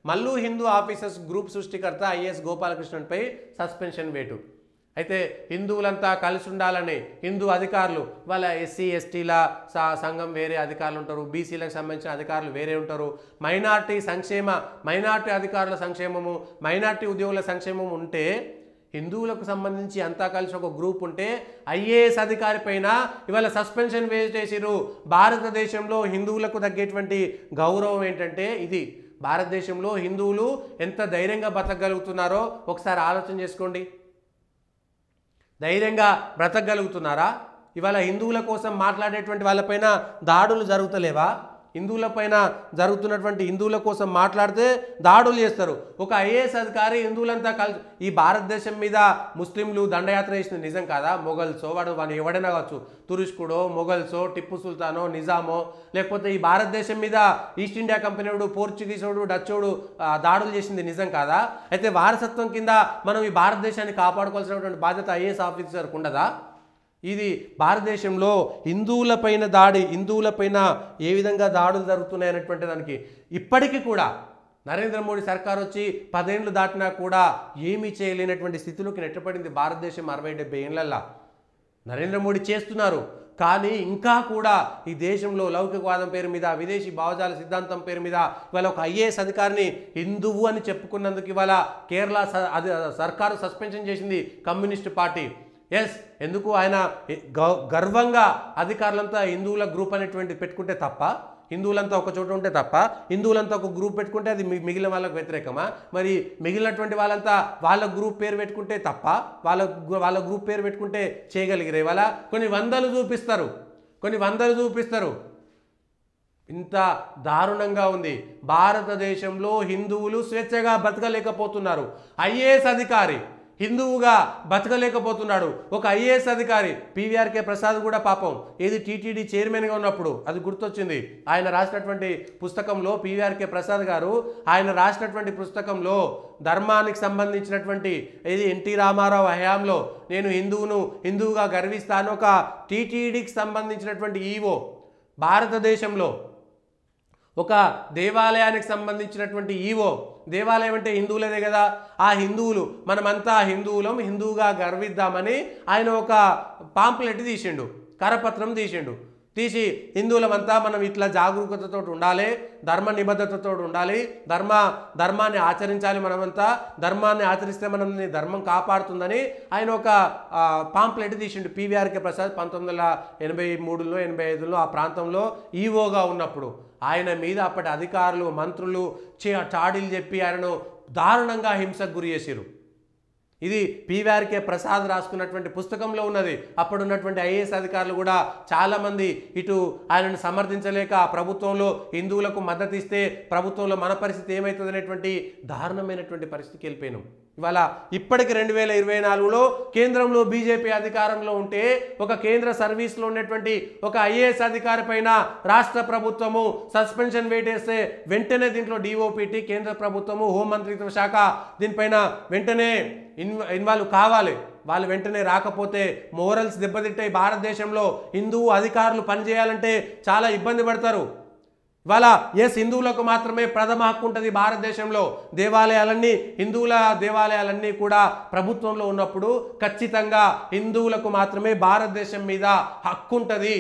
Mallu Hindu officers group సృష్టికర్త IAS గోపాలకృష్ణన్పై suspension వేటు. అయితే హిందువులంతా కలిసి ఉండాలని హిందూ అధికారులు వాళ్ళ ఎస్సీ ఎస్టీల సంఘం వేరే అధికారులు ఉంటారు, బీసీలకు సంబంధించిన అధికారులు వేరే ఉంటారు, మైనార్టీ అధికారుల సంక్షేమము, మైనార్టీ ఉద్యోగుల సంక్షేమం ఉంటే, హిందువులకు సంబంధించి అంతా కలిసి ఒక గ్రూప్ ఉంటే ఐఏఎస్ అధికారి పైన ఇవాళ సస్పెన్షన్ వేసేసిరు. భారతదేశంలో హిందువులకు తగ్గేటువంటి గౌరవం ఏంటంటే ఇది. భారతదేశంలో హిందువులు ఎంత ధైర్యంగా బతకగలుగుతున్నారో ఒకసారి ఆలోచన చేసుకోండి. ధైర్యంగా బ్రతకగలుగుతున్నారా? ఇవాళ హిందువుల కోసం మాట్లాడేటువంటి వాళ్ళపైన దాడులు జరుగుతలేవా? హిందువుల కోసం మాట్లాడితే దాడులు చేస్తారు. ఒక ఐఏఎస్ అధికారి హిందువులంతా కలిసి ఈ భారతదేశం మీద ముస్లింలు దండయాత్ర చేసింది నిజం కాదా? మొఘల్సో వాడు ఎవడైనా కావచ్చు, తురుష్కుడో, మొఘల్సో, టిప్పు సుల్తానో, నిజామో, లేకపోతే ఈ భారతదేశం మీద ఈస్ట్ ఇండియా కంపెనీ వాడు, పోర్చుగీసోడు, డచ్చోడు దాడులు చేసింది నిజం కాదా? అయితే వారసత్వం కింద మనం ఈ భారతదేశాన్ని కాపాడుకోవాల్సినటువంటి బాధ్యత ఐఏఎస్ ఆఫీసర్కి ఉండదా? ఇది భారతదేశంలో హిందువులపైన ఏ విధంగా దాడులు జరుగుతున్నాయి అనేటువంటి దానికి ఇప్పటికీ కూడా నరేంద్ర మోడీ సర్కార్ వచ్చి 10 ఏళ్ళు దాటినా కూడా ఏమీ చేయలేనటువంటి స్థితిలోకి నెట్టబడింది భారతదేశం 60-70 ఏళ్లల్లా. నరేంద్ర మోడీ చేస్తున్నారు, కానీ ఇంకా కూడా ఈ దేశంలో లౌకికవాదం పేరు మీద, విదేశీ భావజాల సిద్ధాంతం పేరు మీద ఇవాళ ఒక ఐఏఎస్ అధికారిని హిందువు అని చెప్పుకున్నందుకు ఇవాళ కేరళ సర్కారు సస్పెన్షన్ చేసింది కమ్యూనిస్ట్ పార్టీ. ఎస్, ఎందుకు ఆయన గర్వంగా అధికారులంతా హిందువుల గ్రూప్ అనేటువంటి పెట్టుకుంటే తప్ప, హిందువులంతా ఒక చోట ఉంటే తప్ప, హిందువులంతా ఒక గ్రూప్ పెట్టుకుంటే అది మిగిలిన వాళ్ళకు వ్యతిరేకమా? మరి మిగిలినటువంటి వాళ్ళంతా వాళ్ళ గ్రూప్ పేరు పెట్టుకుంటే తప్ప, వాళ్ళ గ్రూప్ పేరు పెట్టుకుంటే చేయగలిగిరే? ఇవాళ కొన్ని వందలు చూపిస్తారు. ఇంత దారుణంగా ఉంది. భారతదేశంలో హిందువులు స్వేచ్ఛగా బతకలేకపోతున్నారు. ఐఏఎస్ అధికారి హిందువుగా బతకలేకపోతున్నాడు. ఒక ఐఏఎస్ అధికారి పీవీఆర్కే ప్రసాద్ కూడా పాపం ఏది టీటీడీ చైర్మన్గా ఉన్నప్పుడు అది గుర్తొచ్చింది. ఆయన రాసినటువంటి పుస్తకంలో, పీవీఆర్కే ప్రసాద్ గారు ఆయన రాసినటువంటి పుస్తకంలో ధర్మానికి సంబంధించినటువంటి ఏది ఎన్టీ రామారావు హయాంలో నేను హిందువుగా గర్విస్తాను, ఒక టీటీడీకి సంబంధించినటువంటి ఈవో భారతదేశంలో ఒక దేవాలయానికి సంబంధించినటువంటి ఈవో, దేవాలయం అంటే హిందువులదే కదా, ఆ హిందువులు మనమంతా హిందువుగా గర్విద్దామని ఆయన ఒక పాంప్లెట్ తీసిండు, కరపత్రం తీసి హిందువులమంతా మనం ఇట్లా జాగరూకతతో ఉండాలి, ధర్మ నిబద్ధతతో ఉండాలి, ధర్మాన్ని ఆచరించాలి, మనమంతా ధర్మాన్ని ఆచరిస్తే మనల్ని ధర్మం కాపాడుతుందని ఆయన ఒక పాంప్లెట్ తీసిండు. పీవీఆర్కే ప్రసాద్ 1983లో 85లో ఆ ప్రాంతంలో ఈవోగా ఉన్నప్పుడు ఆయన మీద అప్పటి అధికారులు, మంత్రులు చాడీలు చెప్పి ఆయనను దారుణంగా హింసకు గురి చేసిరు. ఇది పీవీఆర్కే ప్రసాద్ రాసుకున్నటువంటి పుస్తకంలో ఉన్నది. అప్పుడున్నటువంటి ఐఏఎస్ అధికారులు కూడా చాలామంది ఇటు ఆయనను సమర్థించలేక ప్రభుత్వంలో హిందువులకు మద్దతు ఇస్తే ప్రభుత్వంలో మన పరిస్థితి ఏమవుతుంది అనేటువంటి దారుణమైనటువంటి పరిస్థితికి వెళ్ళిపోయినాం. ఇవాళ ఇప్పటికి 2024లో కేంద్రంలో బీజేపీ అధికారంలో ఉంటే ఒక కేంద్ర సర్వీస్లో ఉన్నటువంటి ఒక ఐఏఎస్ అధికారి పైన రాష్ట్ర ప్రభుత్వము సస్పెన్షన్ వేటేస్తే వెంటనే దీంట్లో డిఓపిటి, కేంద్ర ప్రభుత్వము, హోంమంత్రిత్వ శాఖ దీనిపైన వెంటనే ఇన్వాల్వ్ కావాలి. వాళ్ళు వెంటనే రాకపోతే మోరల్స్ దెబ్బతింటాయి. భారతదేశంలో హిందూ అధికారులు పనిచేయాలంటే చాలా ఇబ్బంది పడతారు. ఇవాళ హిందువులకు మాత్రమే ప్రథమ హక్కు ఉంటుంది భారతదేశంలో. హిందువుల దేవాలయాలన్నీ కూడా ప్రభుత్వంలో ఉన్నప్పుడు ఖచ్చితంగా హిందువులకు మాత్రమే భారతదేశం మీద హక్కు ఉంటుంది.